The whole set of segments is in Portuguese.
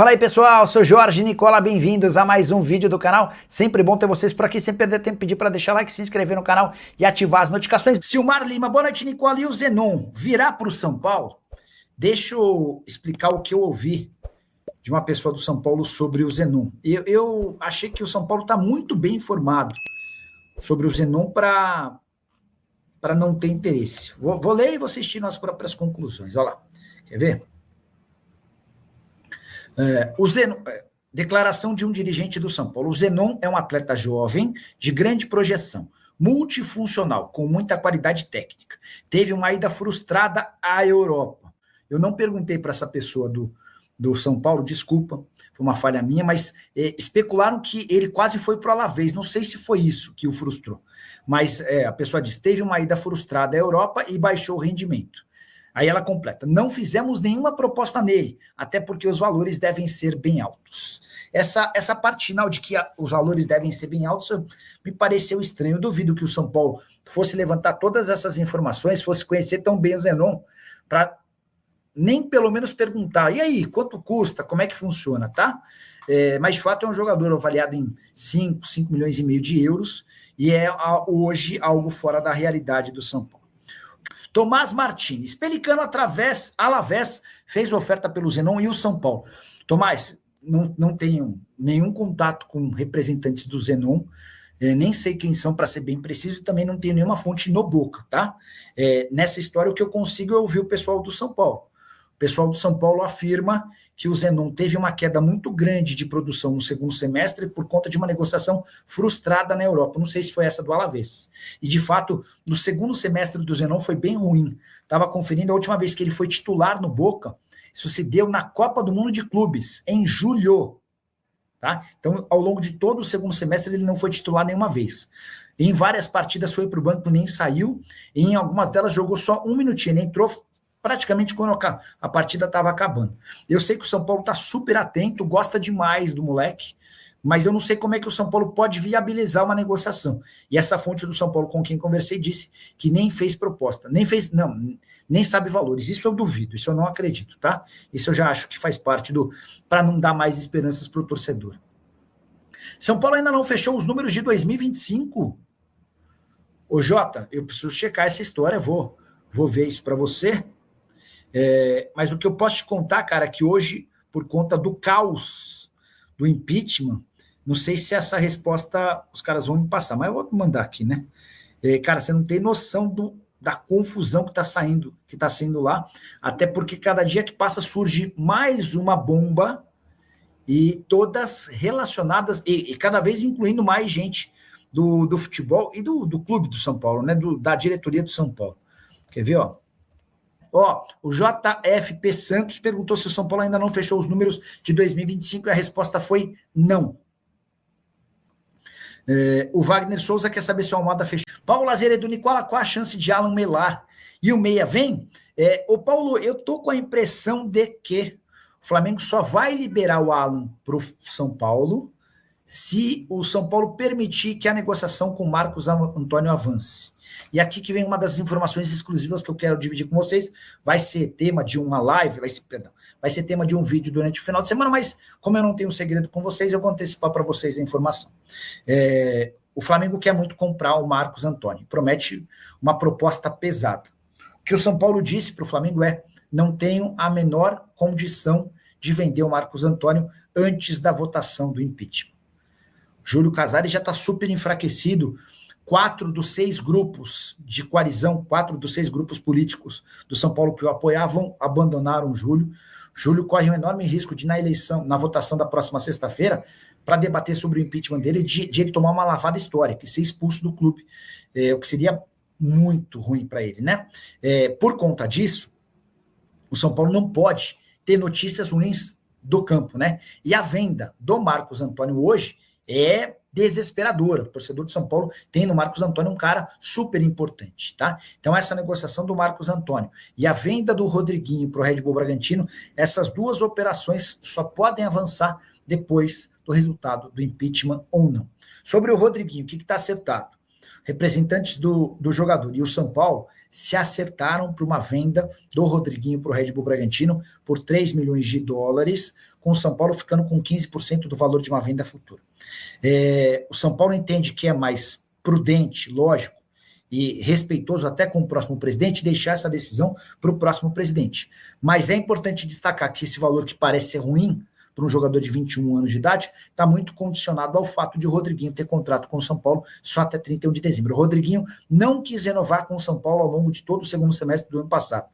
Fala aí pessoal, sou Jorge Nicola, bem-vindos a mais um vídeo do canal. Sempre bom ter vocês por aqui, sem perder tempo, pedir para deixar like, se inscrever no canal e ativar as notificações. Silmar Lima, boa noite Nicola. E o Zenon virá para o São Paulo? Deixa eu explicar o que eu ouvi de uma pessoa do São Paulo sobre o Zenon. Eu achei que o São Paulo está muito bem informado sobre o Zenon para não ter interesse. Vou ler e vou assistir nas próprias conclusões. Olha lá, quer ver? O Zenon, declaração de um dirigente do São Paulo. O Zenon é um atleta jovem, de grande projeção, multifuncional, com muita qualidade técnica. Teve uma ida frustrada à Europa. Eu não perguntei para essa pessoa do São Paulo, desculpa, foi uma falha minha, mas especularam que ele quase foi para o Alavés. Não sei se foi isso que o frustrou, mas a pessoa diz, teve uma ida frustrada à Europa e baixou o rendimento. Aí ela completa, não fizemos nenhuma proposta nele, até porque os valores devem ser bem altos. Essa parte final de que os valores devem ser bem altos me pareceu estranho. Eu duvido que o São Paulo fosse levantar todas essas informações, fosse conhecer tão bem o Zenon, para nem pelo menos perguntar, e aí, quanto custa, como é que funciona, tá? Mas de fato é um jogador avaliado em 5 milhões e meio de euros, e é hoje algo fora da realidade do São Paulo. Tomás Martins, Pelicano Alavés fez oferta pelo Zenon e o São Paulo. Tomás, não tenho nenhum contato com representantes do Zenon, nem sei quem são, para ser bem preciso, e também não tenho nenhuma fonte no Boca, tá? Nessa história, o que eu consigo é ouvir o pessoal do São Paulo. O pessoal do São Paulo afirma que o Zenon teve uma queda muito grande de produção no segundo semestre por conta de uma negociação frustrada na Europa. Não sei se foi essa do Alavés. E, de fato, no segundo semestre do Zenon foi bem ruim. Estava conferindo a última vez que ele foi titular no Boca. Isso se deu na Copa do Mundo de Clubes, em julho. Tá? Então, ao longo de todo o segundo semestre, ele não foi titular nenhuma vez. Em várias partidas foi para o banco, nem saiu. E em algumas delas jogou só um minutinho. Ele entrou praticamente quando a partida estava acabando. Eu sei que o São Paulo está super atento, gosta demais do moleque, mas eu não sei como é que o São Paulo pode viabilizar uma negociação. E essa fonte do São Paulo com quem conversei disse que nem fez proposta, nem sabe valores. Isso eu duvido, isso eu não acredito, tá? Isso eu já acho que faz parte para não dar mais esperanças para o torcedor. São Paulo ainda não fechou os números de 2025? Ô Jota, eu preciso checar essa história, vou ver isso para você. Mas o que eu posso te contar, cara, é que hoje, por conta do caos do impeachment, não sei se essa resposta os caras vão me passar, mas eu vou mandar aqui, né? Cara, você não tem noção da confusão que está saindo lá, até porque cada dia que passa surge mais uma bomba e todas relacionadas, e cada vez incluindo mais gente do futebol e do clube do São Paulo, né? Da diretoria do São Paulo. Quer ver, ó? O JFP Santos perguntou se o São Paulo ainda não fechou os números de 2025 e a resposta foi não. O Wagner Souza quer saber se o Almada fechou. Paulo Azeredo, Nicola, qual a chance de Alan Melar? E o Meia vem? Paulo, eu tô com a impressão de que o Flamengo só vai liberar o Alan para o São Paulo se o São Paulo permitir que a negociação com o Marcos Antônio avance. E aqui que vem uma das informações exclusivas que eu quero dividir com vocês, vai ser tema de uma live, vai ser tema de um vídeo durante o final de semana, mas como eu não tenho segredo com vocês, eu vou antecipar para vocês a informação. O Flamengo quer muito comprar o Marcos Antônio, promete uma proposta pesada. O que o São Paulo disse para o Flamengo não tenho a menor condição de vender o Marcos Antônio antes da votação do impeachment. Júlio Casares já está super enfraquecido. 4 dos 6 grupos de coalizão, 4 dos 6 grupos políticos do São Paulo que o apoiavam, abandonaram o Júlio. Júlio corre um enorme risco de, na votação da próxima sexta-feira, para debater sobre o impeachment dele, de ele tomar uma lavada histórica e ser expulso do clube, o que seria muito ruim para ele, né? Por conta disso, o São Paulo não pode ter notícias ruins do campo, né? E a venda do Marcos Antônio hoje é desesperadora. O torcedor de São Paulo tem no Marcos Antônio um cara super importante, tá? Então essa negociação do Marcos Antônio e a venda do Rodriguinho para o Red Bull Bragantino, essas duas operações só podem avançar depois do resultado do impeachment ou não. Sobre o Rodriguinho, o que está acertado? representantes do jogador e o São Paulo se acertaram para uma venda do Rodriguinho para o Red Bull Bragantino por 3 milhões de dólares, com o São Paulo ficando com 15% do valor de uma venda futura. O São Paulo entende que é mais prudente, lógico, e respeitoso até com o próximo presidente, deixar essa decisão para o próximo presidente. Mas é importante destacar que esse valor que parece ser ruim para um jogador de 21 anos de idade, está muito condicionado ao fato de o Rodriguinho ter contrato com o São Paulo só até 31 de dezembro. O Rodriguinho não quis renovar com o São Paulo ao longo de todo o segundo semestre do ano passado.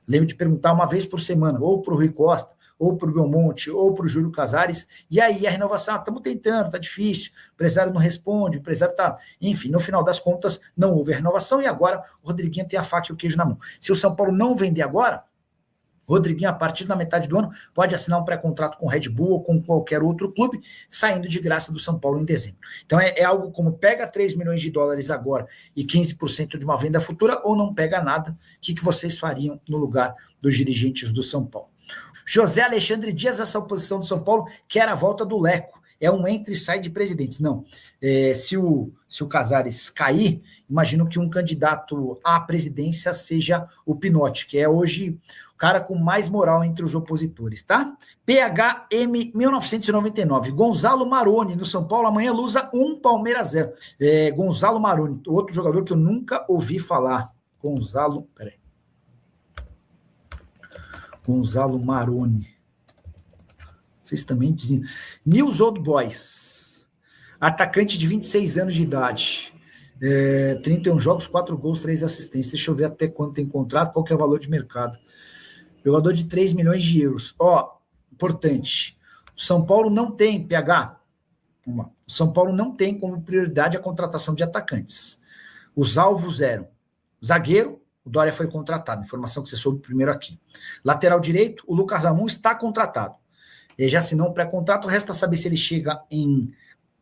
Lembro de perguntar uma vez por semana, ou para o Rui Costa, ou para o Belmonte, ou para o Júlio Casares, e aí a renovação, estamos tentando, está difícil, o empresário não responde, o empresário está... Enfim, no final das contas, não houve a renovação, e agora o Rodriguinho tem a faca e o queijo na mão. Se o São Paulo não vender agora, Rodriguinho, a partir da metade do ano, pode assinar um pré-contrato com o Red Bull ou com qualquer outro clube, saindo de graça do São Paulo em dezembro. Então é algo como pega 3 milhões de dólares agora e 15% de uma venda futura, ou não pega nada. O que vocês fariam no lugar dos dirigentes do São Paulo? José Alexandre Dias, essa oposição do São Paulo, quer a volta do Leco. É um entra e sai de presidentes. Não. Se o Casares cair, imagino que um candidato à presidência seja o Pinotti, que é hoje o cara com mais moral entre os opositores, tá? PHM 1999. Gonzalo Maroni, no São Paulo, amanhã Lusa 1, Palmeiras 0. Gonzalo Maroni, outro jogador que eu nunca ouvi falar. Gonzalo Maroni. Vocês também dizem. News Old Boys. Atacante de 26 anos de idade. 31 jogos, 4 gols, 3 assistências. Deixa eu ver até quanto tem contrato, qual que é o valor de mercado. Jogador de 3 milhões de euros. Importante. O São Paulo não tem, PH. O São Paulo não tem como prioridade a contratação de atacantes. Os alvos eram zagueiro, o Dória foi contratado. Informação que você soube primeiro aqui. Lateral direito, o Lucas Ramon está contratado. Ele já assinou um pré-contrato, resta saber se ele chega em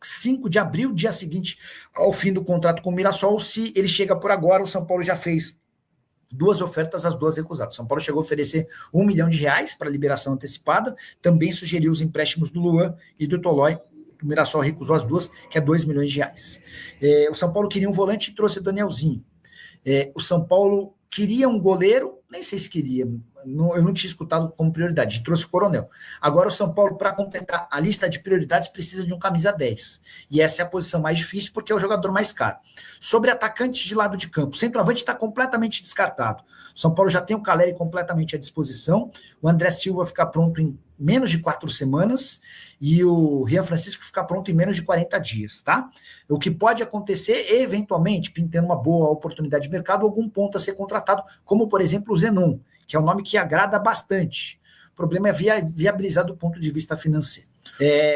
5 de abril, dia seguinte ao fim do contrato com o Mirassol, se ele chega por agora. O São Paulo já fez 2 ofertas, as 2 recusadas. São Paulo chegou a oferecer R$1 milhão para liberação antecipada, também sugeriu os empréstimos do Luan e do Tolói. O Mirassol recusou as 2, que é R$2 milhões. O São Paulo queria um volante e trouxe o Danielzinho. O São Paulo queria um goleiro, nem sei se queria, eu não tinha escutado como prioridade, trouxe o Coronel. Agora o São Paulo, para completar a lista de prioridades, precisa de um camisa 10. E essa é a posição mais difícil, porque é o jogador mais caro. Sobre atacantes de lado de campo, o centroavante está completamente descartado. O São Paulo já tem o Caleri completamente à disposição, o André Silva fica pronto em menos de 4 semanas, e o Rian Francisco fica pronto em menos de 40 dias, tá? O que pode acontecer, eventualmente, pintando uma boa oportunidade de mercado, algum ponto a ser contratado, como, por exemplo, o Zenon, que é um nome que agrada bastante. O problema é viabilizar do ponto de vista financeiro.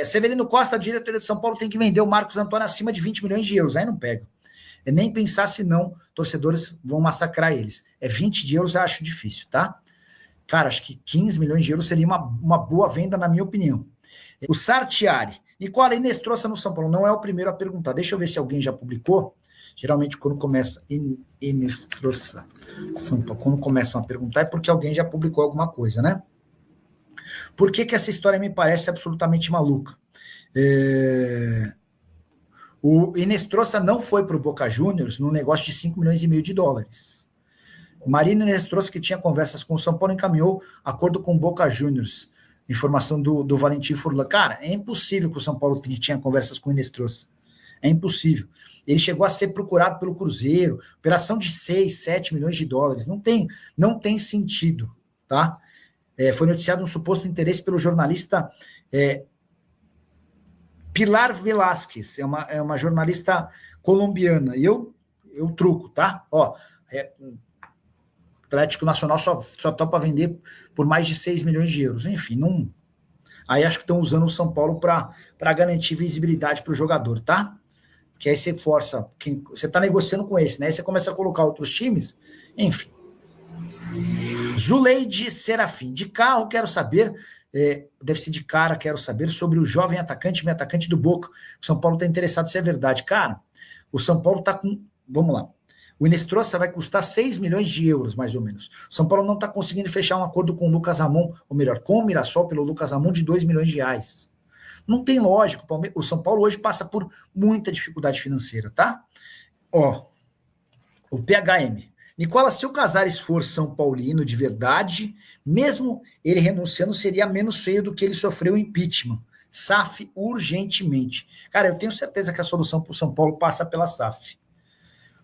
Severino Costa, a diretoria de São Paulo, tem que vender o Marcos Antônio acima de 20 milhões de euros. Aí não pega. Nem pensar, senão torcedores vão massacrar eles. 20 de euros eu acho difícil, tá? Cara, acho que 15 milhões de euros seria uma boa venda, na minha opinião. O Sartiari. Nicola Inestrosa no São Paulo. Não é o primeiro a perguntar. Deixa eu ver se alguém já publicou. Geralmente, quando começa Inestrosa São Paulo, quando começam a perguntar, é porque alguém já publicou alguma coisa, né? Por que essa história me parece absolutamente maluca? O Inestrosa não foi para o Boca Juniors num negócio de 5 milhões e meio de dólares. Marino Inestrosa, que tinha conversas com o São Paulo, encaminhou acordo com o Boca Juniors. Informação do Valentim Furlan. Cara, é impossível que o São Paulo tinha conversas com o Inestrosa. É impossível. Ele chegou a ser procurado pelo Cruzeiro, operação de 6, 7 milhões de dólares. Não tem sentido, tá? Foi noticiado um suposto interesse pelo jornalista Pilar Velázquez, é uma jornalista colombiana. E eu truco, tá? Atlético Nacional só topa vender por mais de 6 milhões de euros. Enfim, não. Aí acho que estão usando o São Paulo para garantir visibilidade para o jogador, tá? Porque aí você força, você está negociando com esse, né? Aí você começa a colocar outros times, enfim. Zuleide Serafim, de carro, quero saber, deve ser de cara, quero saber sobre o jovem atacante, meio atacante do Boca. O São Paulo está interessado se é verdade. Cara, o São Paulo está com, vamos lá, o Inestrosa vai custar 6 milhões de euros, mais ou menos. O São Paulo não está conseguindo fechar um acordo com o Lucas Ramon, ou melhor, com o Mirassol pelo Lucas Ramon de 2 milhões de reais. Não tem lógica. O São Paulo hoje passa por muita dificuldade financeira, tá? Ó, o PHM. Nicola, se o Casares for São Paulino de verdade, mesmo ele renunciando, seria menos feio do que ele sofreu impeachment. SAF urgentemente. Cara, eu tenho certeza que a solução para o São Paulo passa pela SAF.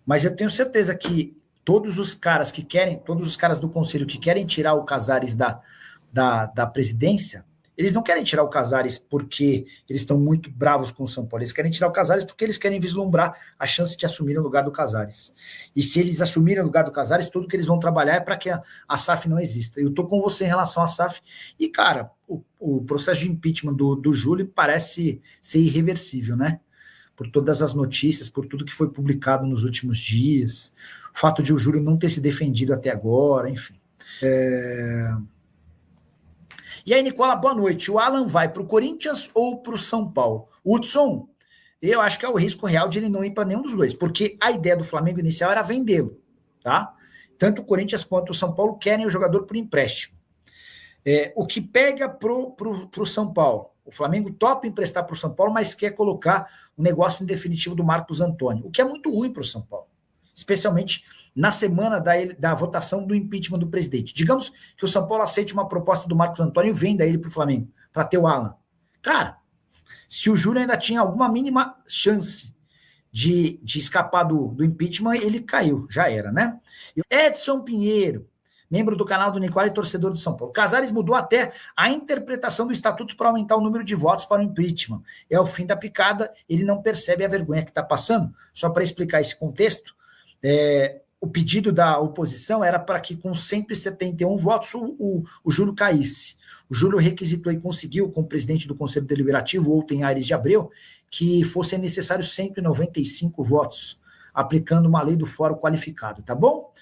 Mas eu tenho certeza que todos os caras do conselho que querem tirar o Casares da presidência, eles não querem tirar o Casares porque eles estão muito bravos com o São Paulo. Eles querem tirar o Casares porque eles querem vislumbrar a chance de assumirem o lugar do Casares. E se eles assumirem o lugar do Casares, tudo que eles vão trabalhar é para que a SAF não exista. Eu estou com você em relação à SAF. E, cara, o processo de impeachment do Júlio parece ser irreversível, né? Por todas as notícias, por tudo que foi publicado nos últimos dias, o fato de o Júlio não ter se defendido até agora, enfim. E aí, Nicola, boa noite. O Alan vai para o Corinthians ou para o São Paulo? Hudson, eu acho que é o risco real de ele não ir para nenhum dos dois, porque a ideia do Flamengo inicial era vendê-lo, tá? Tanto o Corinthians quanto o São Paulo querem o jogador por empréstimo. O que pega pro São Paulo? O Flamengo topa emprestar para o São Paulo, mas quer colocar o negócio em definitivo do Marcos Antônio, o que é muito ruim para o São Paulo, especialmente na semana da votação do impeachment do presidente. Digamos que o São Paulo aceite uma proposta do Marcos Antônio e venda ele para o Flamengo, para ter o Alan. Cara, se o Júlio ainda tinha alguma mínima chance de escapar do impeachment, ele caiu, já era, né? Edson Pinheiro, membro do canal do Nicola e torcedor do São Paulo. Casares mudou até a interpretação do estatuto para aumentar o número de votos para o impeachment. É o fim da picada, ele não percebe a vergonha que está passando. Só para explicar esse contexto, o pedido da oposição era para que com 171 votos o Júlio caísse. O Júlio requisitou e conseguiu, com o presidente do Conselho Deliberativo, Outem Aires de Abreu, que fossem necessários 195 votos, aplicando uma lei do fórum qualificado, tá bom?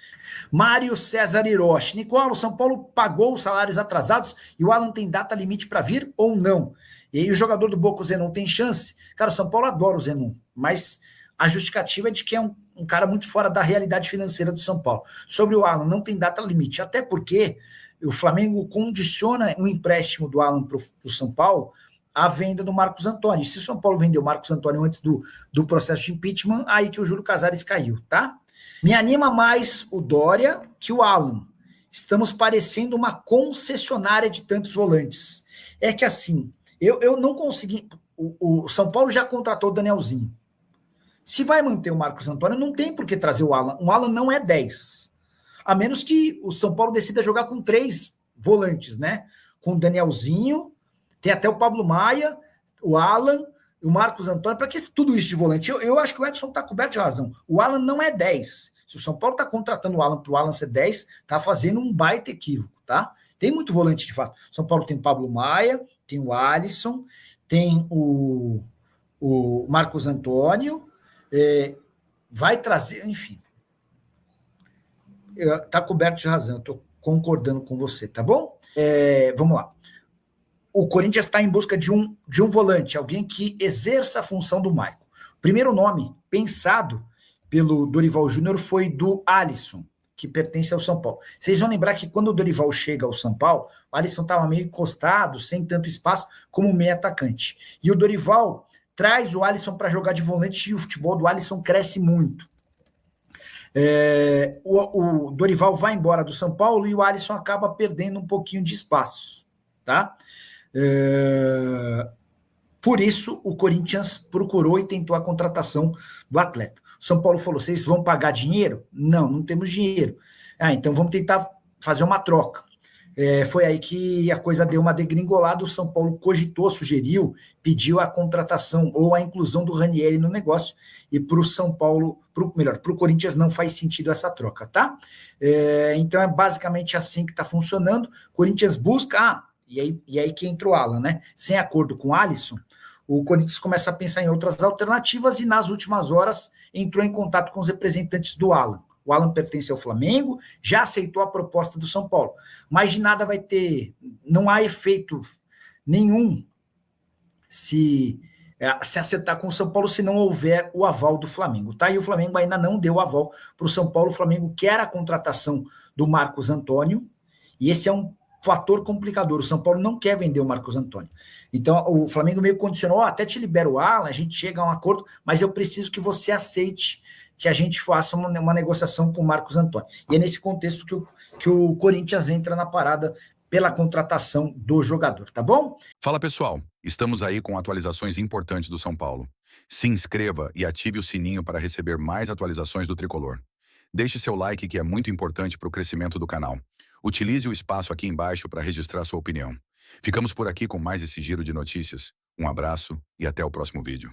Mário César Hiroshi. Nicola, o São Paulo pagou os salários atrasados e o Alan tem data limite para vir ou não? E aí o jogador do Boca, o Zenon, tem chance? Cara, o São Paulo adora o Zenon, mas a justificativa é de que é um cara muito fora da realidade financeira do São Paulo. Sobre o Alan, não tem data limite, até porque o Flamengo condiciona um empréstimo do Alan para o São Paulo à venda do Marcos Antônio. E se o São Paulo vendeu o Marcos Antônio antes do processo de impeachment, aí que o Júlio Casares caiu, tá? Me anima mais o Dória que o Alan. Estamos parecendo uma concessionária de tantos volantes. É que assim, eu não consegui... O São Paulo já contratou o Danielzinho. Se vai manter o Marcos Antônio, não tem por que trazer o Alan. O Alan não é 10. A menos que o São Paulo decida jogar com 3 volantes, né? Com o Danielzinho, tem até o Pablo Maia, o Alan, o Marcos Antônio. Para que tudo isso de volante? Eu acho que o Edson está coberto de razão. O Alan não é 10. Se o São Paulo está contratando o Alan para o Alan ser 10, está fazendo um baita equívoco, tá? Tem muito volante de fato. São Paulo tem o Pablo Maia, tem o Alisson, tem o Marcos Antônio, vai trazer, enfim. Está coberto de razão, eu estou concordando com você, tá bom? Vamos lá. O Corinthians está em busca de um volante, alguém que exerça a função do Maicon. O primeiro nome pensado pelo Dorival Júnior foi do Alisson, que pertence ao São Paulo. Vocês vão lembrar que quando o Dorival chega ao São Paulo, o Alisson estava meio encostado, sem tanto espaço, como meio atacante. E o Dorival traz o Alisson para jogar de volante e o futebol do Alisson cresce muito. O Dorival vai embora do São Paulo e o Alisson acaba perdendo um pouquinho de espaço, tá? Por isso, o Corinthians procurou e tentou a contratação do atleta. O São Paulo falou, vocês vão pagar dinheiro? Não temos dinheiro. Então vamos tentar fazer uma troca. Foi aí que a coisa deu uma degringolada, o São Paulo cogitou, sugeriu, pediu a contratação ou a inclusão do Ranieri no negócio, e para o São Paulo, para o Corinthians não faz sentido essa troca, tá? Então é basicamente assim que está funcionando. O Corinthians busca... E aí que entra o Alan, né? Sem acordo com o Alisson, o Corinthians começa a pensar em outras alternativas e nas últimas horas entrou em contato com os representantes do Alan. O Alan pertence ao Flamengo, já aceitou a proposta do São Paulo, mas de nada vai ter, não há efeito nenhum se acertar com o São Paulo se não houver o aval do Flamengo, tá? E o Flamengo ainda não deu o aval para o São Paulo. O Flamengo quer a contratação do Marcos Antônio, e esse é um fator complicador. O São Paulo não quer vender o Marcos Antônio. Então, o Flamengo meio condicionou, até te libero o Alan, a gente chega a um acordo, mas eu preciso que você aceite que a gente faça uma negociação com o Marcos Antônio. E é nesse contexto que o Corinthians entra na parada pela contratação do jogador, tá bom? Fala pessoal, estamos aí com atualizações importantes do São Paulo. Se inscreva e ative o sininho para receber mais atualizações do Tricolor. Deixe seu like que é muito importante para o crescimento do canal. Utilize o espaço aqui embaixo para registrar sua opinião. Ficamos por aqui com mais esse giro de notícias. Um abraço e até o próximo vídeo.